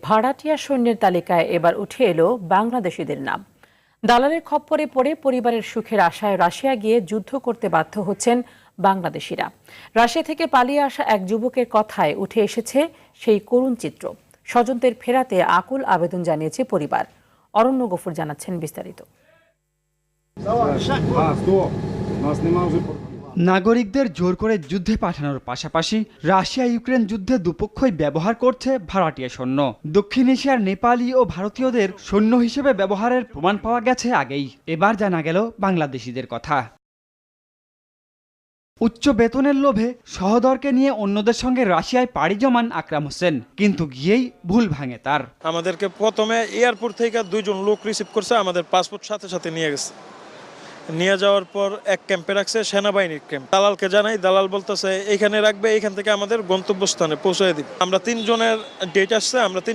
ভাড়াটিয়া সৈন্যের তালিকায় এবার উঠে এলো বাংলাদেশিদের নাম। দালালের খপ্পরে পড়ে পরিবারের সুখের আশায় রাশিয়া গিয়ে যুদ্ধ করতে বাধ্য হচ্ছেন বাংলাদেশিরা। রাশিয়া থেকে পালিয়ে আসা এক যুবকের কথায় উঠে এসেছে সেই করুণ চিত্র। স্বজনদের ফেরাতে আকুল আবেদন জানিয়েছে পরিবার। অরণ্য গফুর জানাচ্ছেন বিস্তারিত। নাগরিকদের জোর করে যুদ্ধে পাঠানোর পাশাপাশি রাশিয়া ইউক্রেন যুদ্ধে দুপক্ষই ব্যবহার করছে ভাড়াটিয়া সৈন্য। দক্ষিণ এশিয়ার নেপালি ও ভারতীয়দের সৈন্য হিসেবে ব্যবহারের প্রমাণ পাওয়া গেছে আগেই। এবার জানা গেল বাংলাদেশিদের কথা। উচ্চ বেতনের লোভে সহদরকে নিয়ে অন্যদের সঙ্গে রাশিয়ায় পাড়ি জমান আকরাম হোসেন, কিন্তু গিয়েই ভুল ভাঙে তার। আমাদেরকে প্রথমে এয়ারপোর্ট থেকে 2 জন লোক রিসিভ করছে, আমাদের পাসপোর্ট সাথে সাথে নিয়ে গেছে। নিয়ে যাওয়ার পর এক ক্যাম্পে রাখছে, সেনাবাহিনীর ক্যাম্প। দালালকে জানাই, দালাল বলতেছে এইখানে রাখবে, এইখান থেকে আমাদের গন্তব্যস্থানে পৌঁছে দিবে। আমরা 3 জনের ডেট আসছে, আমরা 3